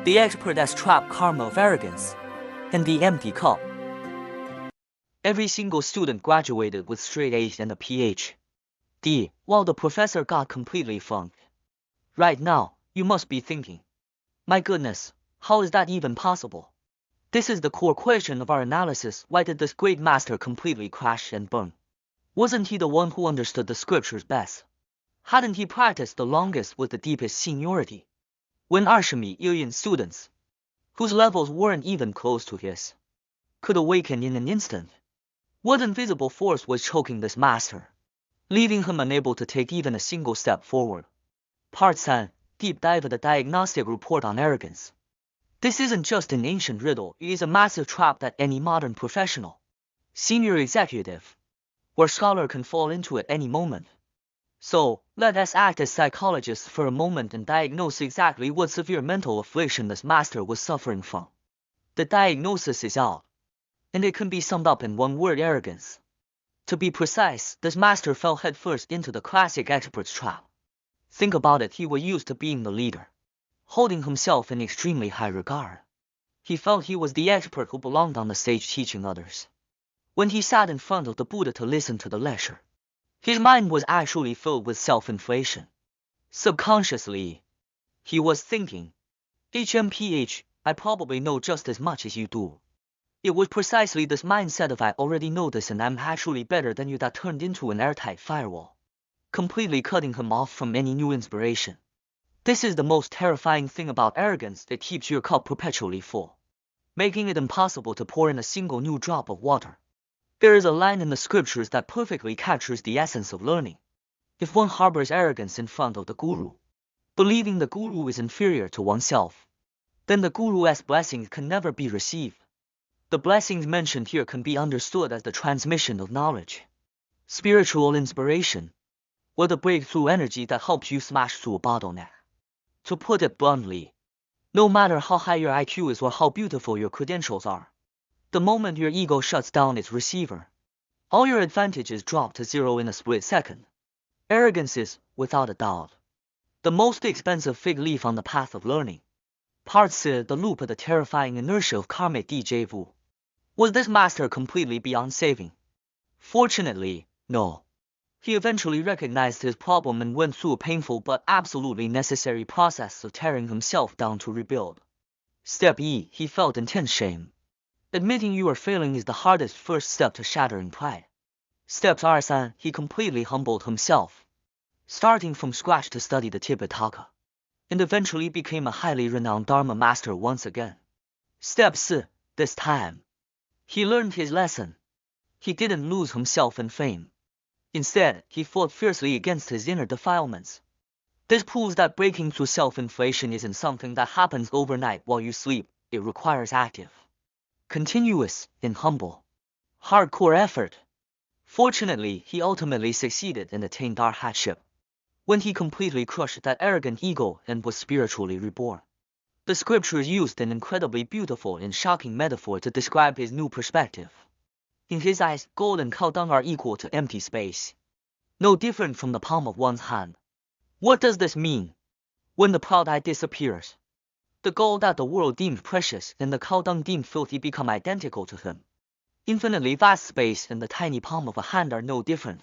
The expert as trapped karma of arrogance, and the empty cup. Every single student graduated with straight A's and a Ph.D., while the professor got completely funked. Right now, you must be thinking, my goodness, how is that even possible? This is the core question of our analysis. Why did this great master completely crash and burn? Wasn't he the one who understood the scriptures best? Hadn't he practiced the longest with the deepest seniority? When Archimedean students, whose levels weren't even close to his, could awaken in an instant, what invisible force was choking this master, leaving him unable to take even a single step forward? Part 10. Deep dive of the diagnostic report on arrogance. This isn't just an ancient riddle, it is a massive trap that any modern professional, senior executive, or scholar can fall into at any moment. So, let us act as psychologists for a moment and diagnose exactly what severe mental affliction this master was suffering from. The diagnosis is out, and it can be summed up in one word: arrogance. To be precise, this master fell headfirst into the classic expert's trap. Think about it, he was used to being the leader, holding himself in extremely high regard. He felt he was the expert who belonged on the stage teaching others. When he sat in front of the Buddha to listen to the lecture, his mind was actually filled with self-inflation. Subconsciously, he was thinking, HMPH, I probably know just as much as you do. It was precisely this mindset of I already know this and I'm actually better than you that turned into an airtight firewall, completely cutting him off from any new inspiration. This is the most terrifying thing about arrogance: it keeps your cup perpetually full, making it impossible to pour in a single new drop of water. There is a line in the scriptures that perfectly captures the essence of learning. If one harbors arrogance in front of the guru, believing the guru is inferior to oneself, then the guru's blessings can never be received. The blessings mentioned here can be understood as the transmission of knowledge, spiritual inspiration, or the breakthrough energy that helps you smash through a bottleneck. To put it bluntly, no matter how high your IQ is or how beautiful your credentials are, the moment your ego shuts down its receiver, all your advantages drop to zero in a split second. Arrogance is, without a doubt, the most expensive fig leaf on the path of learning. Part 6. The loop of the terrifying inertia of karmic déjà vu. Was this master completely beyond saving? Fortunately, no. He eventually recognized his problem and went through a painful but absolutely necessary process of tearing himself down to rebuild. Step E. He felt intense shame. Admitting you are failing is the hardest first step to shattering pride. Step R. He completely humbled himself, starting from scratch to study the Tipitaka, and eventually became a highly renowned Dharma master once again. Step C. This time, he learned his lesson. He didn't lose himself in fame. Instead, he fought fiercely against his inner defilements. This proves that breaking through self-inflation isn't something that happens overnight while you sleep. It requires active, continuous, and humble, hardcore effort. Fortunately, he ultimately succeeded and attained arhatship, when he completely crushed that arrogant ego and was spiritually reborn. The scriptures used an incredibly beautiful and shocking metaphor to describe his new perspective. In his eyes, gold and cow dung are equal to empty space, no different from the palm of one's hand. What does this mean? When the proud eye disappears, the gold that the world deemed precious and the cow dung deemed filthy become identical to him. Infinitely vast space and the tiny palm of a hand are no different.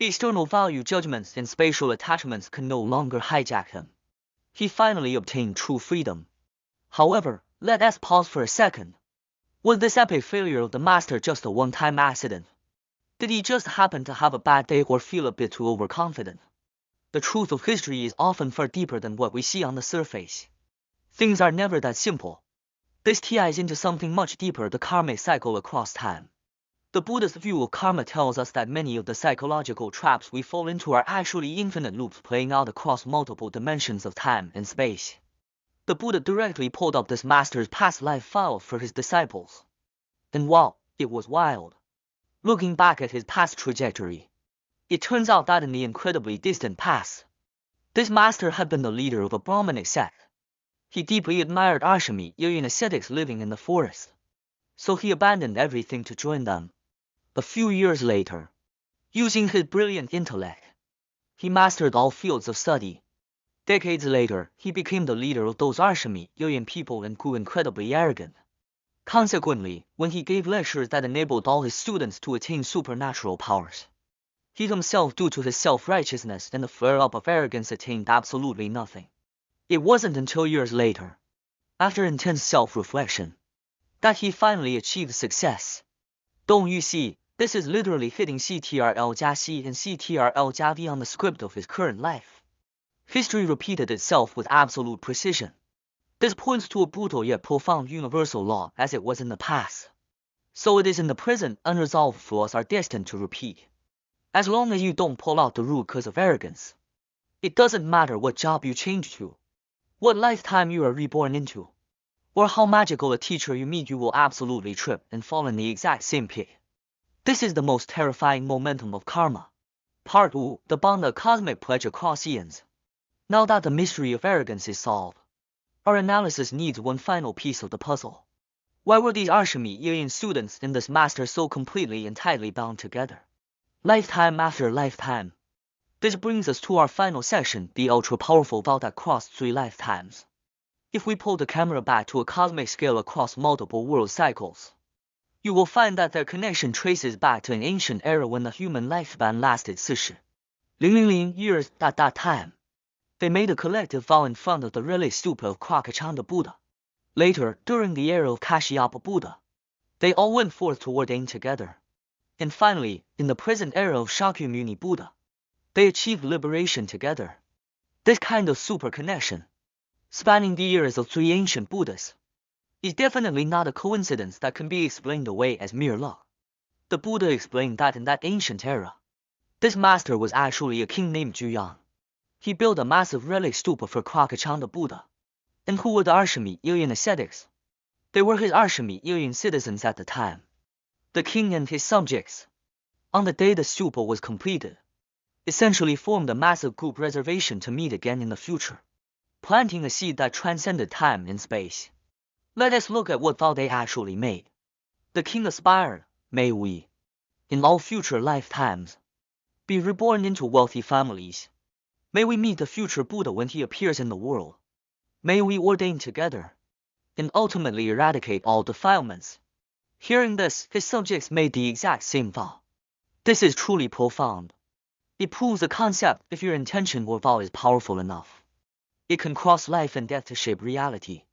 External value judgments and spatial attachments can no longer hijack him. He finally obtained true freedom. However, let us pause for a second. Was this epic failure of the master just a one-time accident? Did he just happen to have a bad day or feel a bit too overconfident? The truth of history is often far deeper than what we see on the surface. Things are never that simple. This ties into something much deeper: the karmic cycle across time. The Buddhist view of karma tells us that many of the psychological traps we fall into are actually infinite loops playing out across multiple dimensions of time and space. The Buddha directly pulled up this master's past life file for his disciples. And wow, it was wild. Looking back at his past trajectory, it turns out that in the incredibly distant past, this master had been the leader of a Brahmanic sect. He deeply admired Archimedean ascetics living in the forest, so he abandoned everything to join them. A few years later, using his brilliant intellect, he mastered all fields of study, Decades later, he became the leader of those Arshami people and grew incredibly arrogant. Consequently, when he gave lectures that enabled all his students to attain supernatural powers, he himself, due to his self-righteousness and the flare-up of arrogance, attained absolutely nothing. It wasn't until years later, after intense self-reflection, that he finally achieved success. Don't you see, this is literally hitting Ctrl+C and Ctrl+V on the script of his current life. History repeated itself with absolute precision. This points to a brutal yet profound universal law, as it was in the past. So it is in the present. Unresolved flaws are destined to repeat. As long as you don't pull out the root cause of arrogance, it doesn't matter what job you change to, what lifetime you are reborn into, or how magical a teacher you meet, you will absolutely trip and fall in the exact same pit. This is the most terrifying momentum of karma. Part 2. The bond, a cosmic pledge across eons. Now that the mystery of arrogance is solved, our analysis needs one final piece of the puzzle. Why were these Arshami students and this master so completely and tightly bound together, lifetime after lifetime? This brings us to our final section, the ultra-powerful vow that crossed 3 lifetimes. If we pull the camera back to a cosmic scale across multiple world cycles, you will find that their connection traces back to an ancient era when the human lifespan lasted 40,000 years. At that time, they made a collective vow in front of the relic stupa of Krakachanda Buddha. Later, during the era of Kashyapa Buddha, they all went forth to ordain together. And finally, in the present era of Shakyamuni Buddha, they achieved liberation together. This kind of super connection, spanning the eras of 3 ancient Buddhas, is definitely not a coincidence that can be explained away as mere luck. The Buddha explained that in that ancient era, this master was actually a king named Juyang. He built a massive relic stupa for Krakachanda Buddha. And who were the Arshami ascetics? They were his Arshami citizens at the time, the king and his subjects. On the day the stupa was completed, essentially formed a massive group reservation to meet again in the future, planting a seed that transcended time and space. Let us look at what vow they actually made. The king aspired, may we, in all future lifetimes, be reborn into wealthy families. May we meet the future Buddha when he appears in the world. May we ordain together, and ultimately eradicate all defilements. Hearing this, his subjects made the exact same vow. This is truly profound. It proves the concept: if your intention or vow is powerful enough, it can cross life and death to shape reality.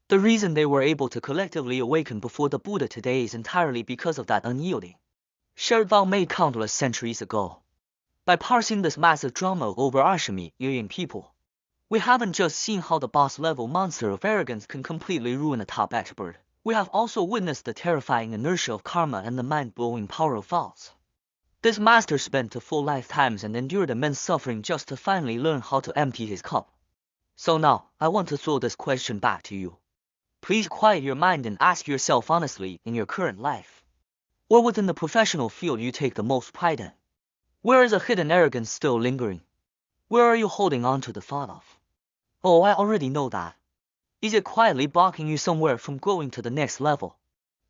The reason they were able to collectively awaken before the Buddha today is entirely because of that unyielding, shared vow made countless centuries ago. By parsing this massive drama over Arshami people, we haven't just seen how the boss-level monster of arrogance can completely ruin a top expert. We have also witnessed the terrifying inertia of karma and the mind-blowing power of vows. This master spent 2 full lifetimes and endured immense suffering just to finally learn how to empty his cup. So now, I want to throw this question back to you. Please quiet your mind and ask yourself honestly, in your current life, or within the professional field you take the most pride in, where is a hidden arrogance still lingering? Where are you holding on to the thought of, "Oh, I already know that"? Is it quietly blocking you somewhere from growing to the next level,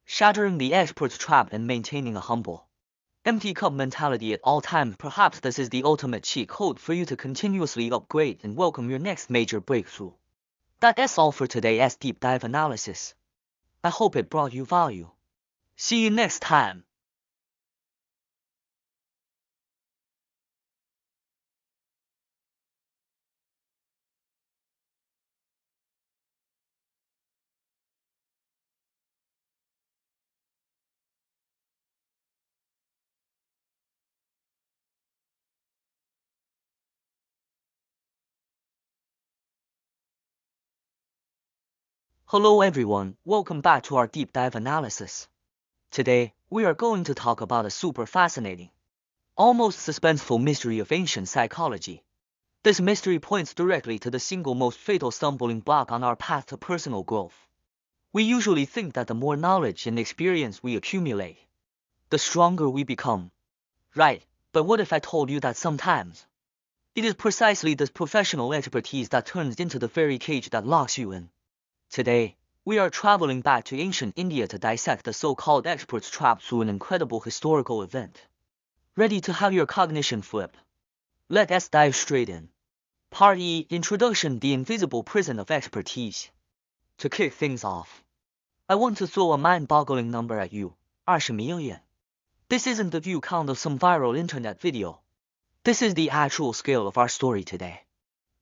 shattering the expert's trap and maintaining a humble, empty cup mentality at all times? Perhaps this is the ultimate cheat code for you to continuously upgrade and welcome your next major breakthrough. That's all for today's deep dive analysis. I hope it brought you value. See you next time. Hello everyone, welcome back to our deep dive analysis. Today, we are going to talk about a super fascinating, almost suspenseful mystery of ancient psychology. This mystery points directly to the single most fatal stumbling block on our path to personal growth. We usually think that the more knowledge and experience we accumulate, the stronger we become. Right, but what if I told you that sometimes it is precisely this professional expertise that turns into the very cage that locks you in? Today, we are traveling back to ancient India to dissect the so-called expert's trap through an incredible historical event. Ready to have your cognition flipped? Let us dive straight in. Part E, Introduction, the Invisible Prison of Expertise. To kick things off, I want to throw a mind-boggling number at you, 20 million. This isn't the view count of some viral internet video. This is the actual scale of our story today.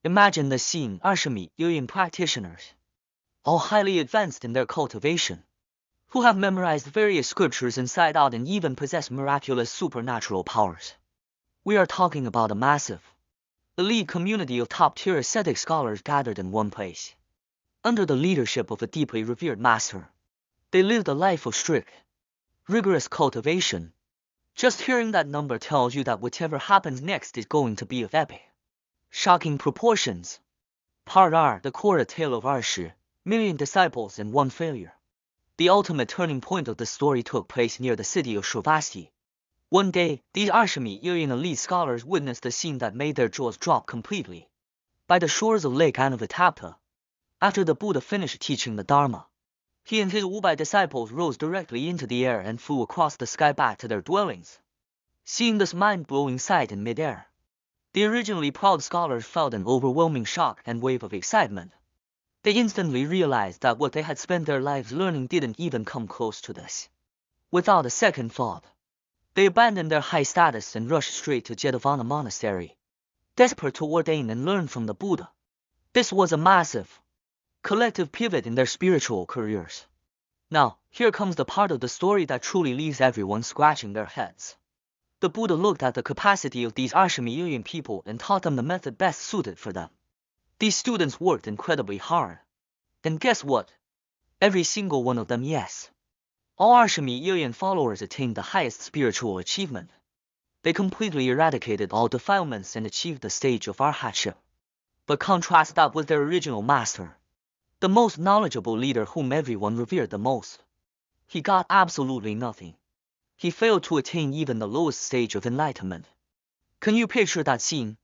Imagine the scene, 20 million practitioners, all highly advanced in their cultivation, who have memorized various scriptures inside out and even possess miraculous supernatural powers. We are talking about a massive, elite community of top-tier ascetic scholars gathered in one place. Under the leadership of a deeply revered master, they lived a life of strict, rigorous cultivation. Just hearing that number tells you that whatever happens next is going to be of epic, shocking proportions. Part R, the core tale of 20 million disciples and one failure. The ultimate turning point of the story took place near the city of Shravasti. One day, these 20 million elite scholars witnessed a scene that made their jaws drop completely. By the shores of Lake Anavatapta, after the Buddha finished teaching the Dharma, he and his 500 disciples rose directly into the air and flew across the sky back to their dwellings. Seeing this mind-blowing sight in midair, the originally proud scholars felt an overwhelming shock and wave of excitement. They instantly realized that what they had spent their lives learning didn't even come close to this. Without a second thought, they abandoned their high status and rushed straight to Jetavana Monastery, desperate to ordain and learn from the Buddha. This was a massive, collective pivot in their spiritual careers. Now, here comes the part of the story that truly leaves everyone scratching their heads. The Buddha looked at the capacity of these 20 million people and taught them the method best suited for them. These students worked incredibly hard. And guess what? Every single one of them, yes. All 20 million followers attained the highest spiritual achievement. They completely eradicated all defilements and achieved the stage of arhatship. But contrast that with their original master, the most knowledgeable leader whom everyone revered the most. He got absolutely nothing. He failed to attain even the lowest stage of enlightenment. Can you picture that scene?